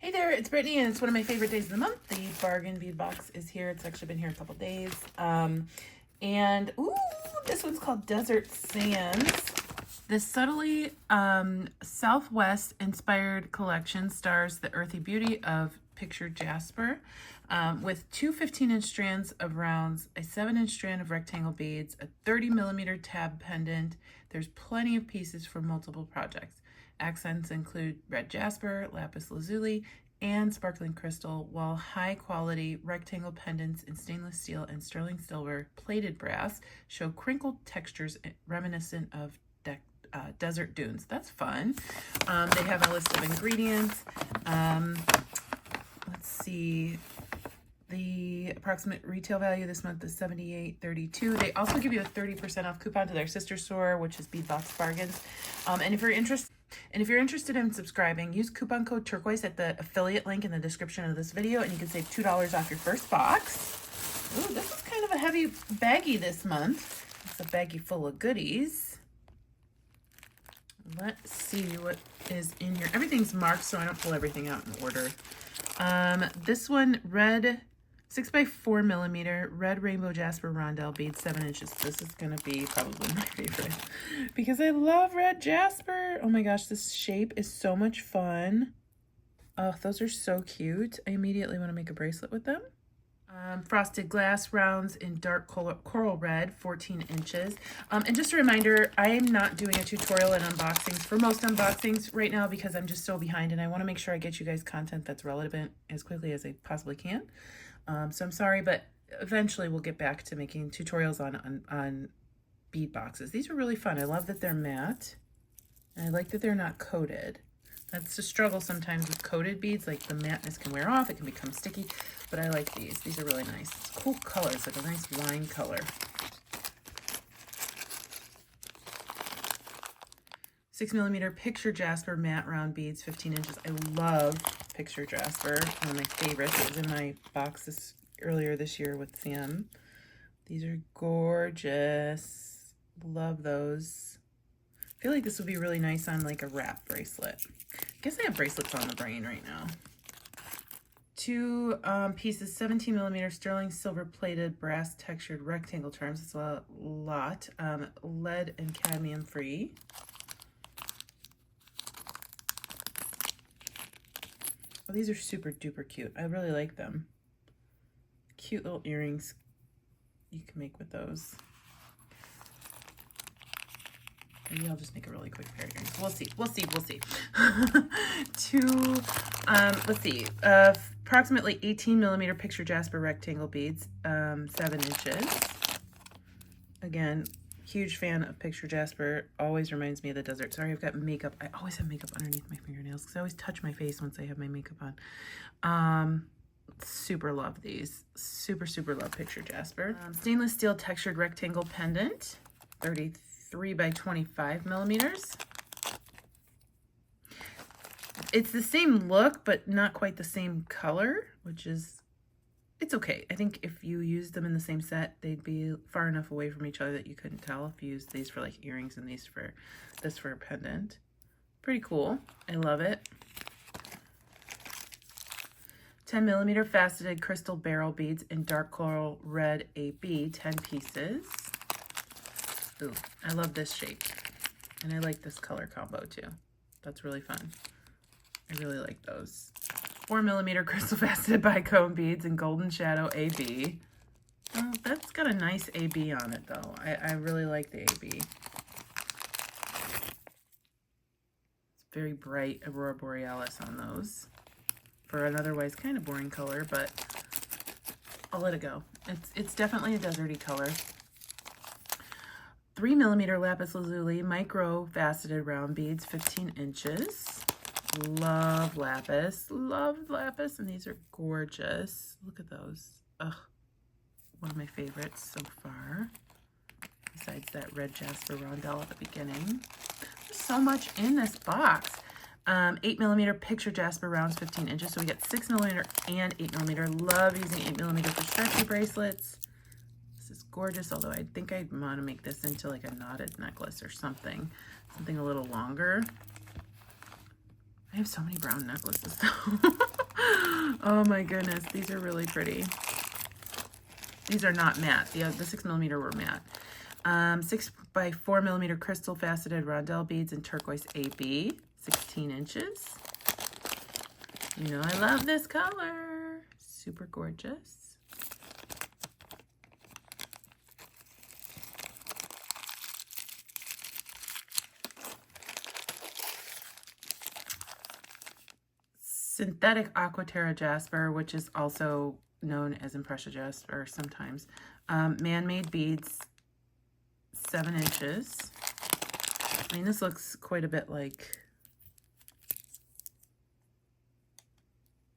Hey there, it's Brittany, and it's one of my favorite days of the month. The Bargain Bead Box is here. It's actually been here a couple days. And ooh, this one's called Desert Sands. This subtly Southwest-inspired collection stars the earthy beauty of pictured jasper with two 15-inch strands of rounds, a 7-inch strand of rectangle beads, a 30mm tab pendant. There's plenty of pieces for multiple projects. Accents include red jasper, lapis lazuli, and sparkling crystal, while high-quality rectangle pendants in stainless steel and sterling silver plated brass show crinkled textures reminiscent of desert dunes. That's fun. They have a list of ingredients. Let's see. The approximate retail value this month is $78.32. They also give you a 30% off coupon to their sister store, which is Bead Box Bargains. And if you're interested in subscribing, use coupon code Turquoise at the affiliate link in the description of this video, and you can save $2 off your first box. Ooh, this is kind of a heavy baggie this month. It's a baggie full of goodies. Let's see what is in here. Everything's marked, so I don't pull everything out in order. This one, red 6x4mm red rainbow jasper rondelle bead, 7 inches. This is gonna be probably my favorite because I love red jasper. Oh my gosh, this shape is so much fun. Oh, those are so cute. I immediately want to make a bracelet with them. Frosted glass rounds in dark coral red, 14 inches. And just a reminder, I am not doing a tutorial and unboxings for most unboxings right now because I'm just so behind, and I want to make sure I get you guys content that's relevant as quickly as I possibly can. So I'm sorry, but eventually we'll get back to making tutorials on bead boxes. These are really fun. I love that they're matte, and I like that they're not coated. That's the struggle sometimes with coated beads, like the matteness can wear off, it can become sticky, but I like these. These are really nice. It's a cool color. It's like a nice wine color. 6mm picture jasper matte round beads, 15 inches. I love picture jasper, one of my favorites. It was in my box earlier this year with Sam. These are gorgeous. Love those. I feel like this would be really nice on like a wrap bracelet. I guess I have bracelets on the brain right now. Two pieces, 17mm sterling silver plated brass textured rectangle charms. It's a lot. Lead and cadmium free. Oh, these are super duper cute. I really like them. Cute little earrings you can make with those. Maybe I'll just make a really quick pair of earrings. We'll see. Let's see. Approximately 18mm picture jasper rectangle beads, 7 inches. Again, huge fan of picture jasper. Always reminds me of the desert. Sorry, I've got makeup. I always have makeup underneath my fingernails because I always touch my face once I have my makeup on. Super love these. Super love picture jasper. Stainless steel textured rectangle pendant, 33x25mm. It's the same look, but not quite the same color, which is, it's okay. I think if you used them in the same set, they'd be far enough away from each other that you couldn't tell if you used these for like earrings and this for a pendant. Pretty cool. I love it. 10mm faceted crystal barrel beads in dark coral red AB, 10 pieces. Ooh, I love this shape. And I like this color combo too. That's really fun. I really like those. 4mm crystal faceted bicone beads in golden shadow AB. Oh, that's got a nice AB on it though. I really like the AB. It's very bright Aurora Borealis on those. For an otherwise kind of boring color, but I'll let it go. It's definitely a deserty color. 3mm lapis lazuli micro faceted round beads, 15 inches. Love lapis, and these are gorgeous. Look at those. Ugh, one of my favorites so far. Besides that red jasper rondelle at the beginning. There's so much in this box. 8mm picture jasper rounds, 15 inches. So we get 6mm and 8mm. Love using 8mm for stretchy bracelets. This is gorgeous, although I think I'd want to make this into like a knotted necklace or something a little longer. I have so many brown necklaces though. Oh my goodness, these are really pretty. These are not matte. The 6mm were matte. 6 by 4mm crystal faceted rondelle beads in turquoise AB, 16 inches. You know I love this color. Super gorgeous. Synthetic Aquaterra Jasper, which is also known as Impressia Jasper sometimes. Man-made beads, 7 inches. I mean, this looks quite a bit like...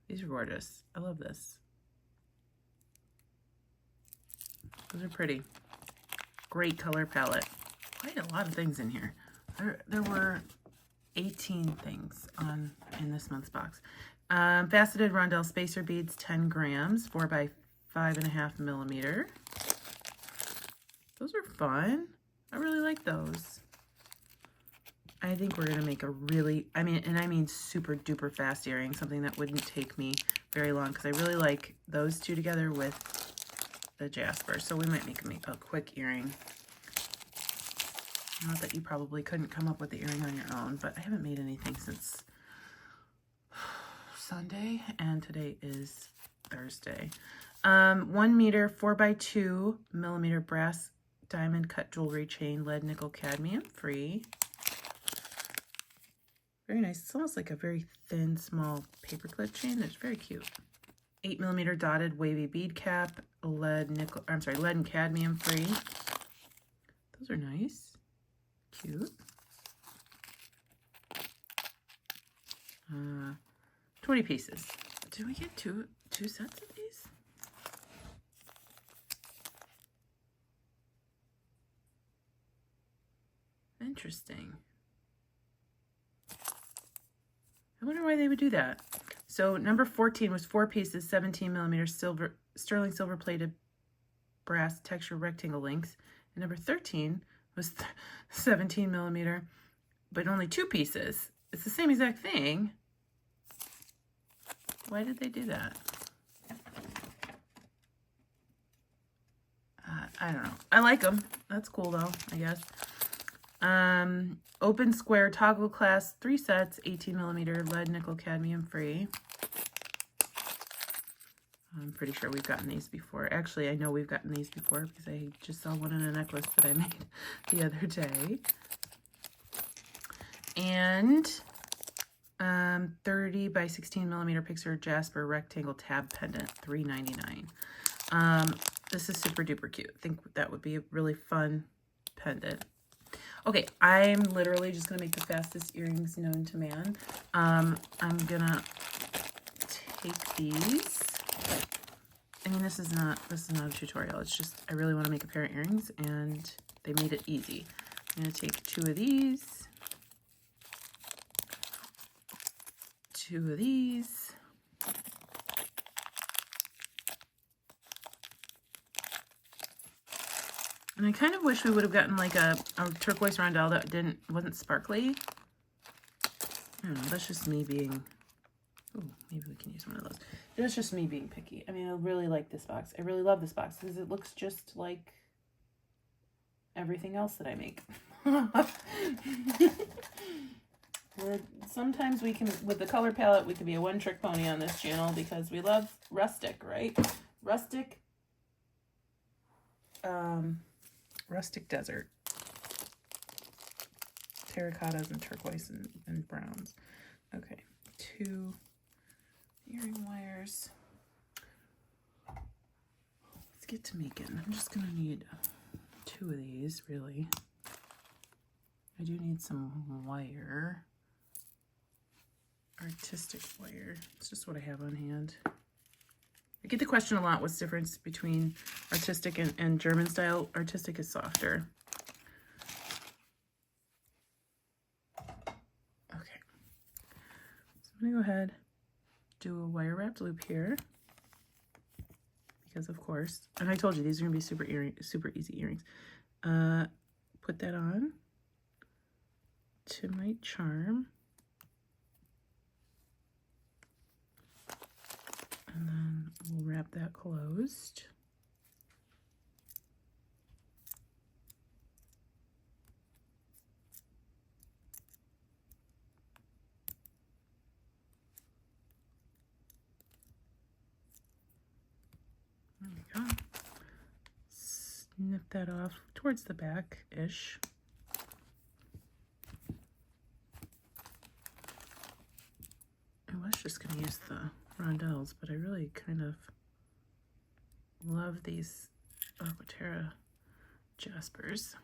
These are gorgeous. I love this. Those are pretty. Great color palette. Quite a lot of things in here. There were 18 things in this month's box. Faceted rondelle spacer beads, 10 grams, 4 by 5.5mm. Those are fun. I really like those. I think we're gonna make a really, I mean super duper fast earring, something that wouldn't take me very long, because I really like those two together with the Jasper. So we might make a quick earring. Not that you probably couldn't come up with the earring on your own, but I haven't made anything since Sunday, and today is Thursday. 1 meter, 4 by 2mm brass diamond cut jewelry chain, lead, nickel, cadmium free. Very nice. It's almost like a very thin, small paperclip chain. It's very cute. 8mm dotted wavy bead cap, lead, lead and cadmium free. Those are nice. Cute. 20 pieces. Did we get two sets of these? Interesting. I wonder why they would do that. So number 14 was 4 pieces, 17mm sterling silver plated brass texture rectangle links. And number 13 was 17mm, but only 2 pieces. It's the same exact thing. Why did they do that? I don't know. I like them. That's cool though, I guess. Open square toggle clasp, 3 sets, 18mm lead, nickel, cadmium free. I'm pretty sure we've gotten these before. Actually, I know we've gotten these before because I just saw one in a necklace that I made the other day. And 30 by 16mm picture Jasper rectangle tab pendant, $3.99. This is super duper cute. I think that would be a really fun pendant. Okay, I'm literally just gonna make the fastest earrings known to man. I'm gonna take these. I mean, this is not a tutorial. It's just I really want to make a pair of earrings, and they made it easy. I'm gonna take 2 of these, 2 of these. And I kind of wish we would have gotten like a turquoise rondelle that wasn't sparkly. I don't know, that's just me being, oh, maybe we can use one of those. It was just me being picky. I mean, I really like this box. I really love this box because it looks just like everything else that I make. Sometimes we can, with the color palette, we can be a one-trick pony on this channel because we love rustic, right? Rustic desert. Terracottas and turquoise and browns. Okay, 2 earring wires. Let's get to making. I'm just gonna need 2 of these, really. I do need some wire. Artistic wire. It's just what I have on hand. I get the question a lot, what's the difference between artistic and German style? Artistic is softer. Okay. So I'm gonna go ahead, do a wire wrapped loop here. Because of course, and I told you these are gonna be super easy earrings. Put that on to my charm. We'll wrap that closed. There we go. Snip that off towards the back-ish. I was just going to use the rondelles, but I really kind of love these Aquaterra Jaspers.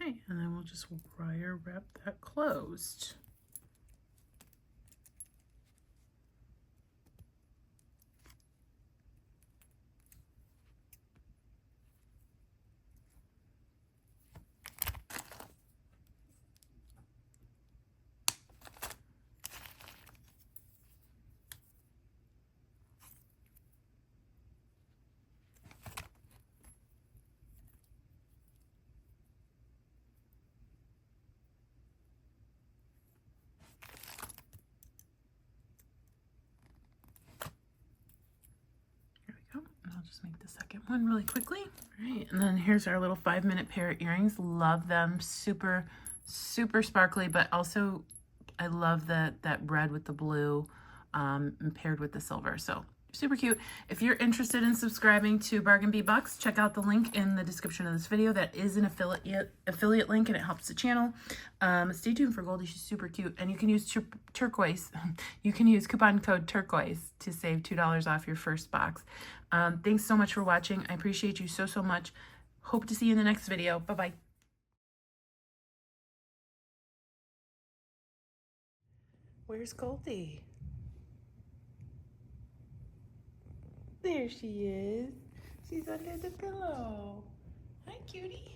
Okay, and then we'll just wire wrap that closed. I'll just make the second one really quickly. All right, and then here's our little 5-minute pair of earrings. Love them. Super, super sparkly, but also I love that red with the blue paired with the silver. So super cute. If you're interested in subscribing to Bargain Bead Box, check out the link in the description of this video. That is an affiliate link, and it helps the channel. Stay tuned for Goldie. She's super cute, and you can use turquoise. You can use coupon code turquoise to save $2 off your first box. Thanks so much for watching. I appreciate you so much. Hope to see you in the next video. Bye-bye. Where's Goldie? There she is. She's under the pillow. Hi, cutie.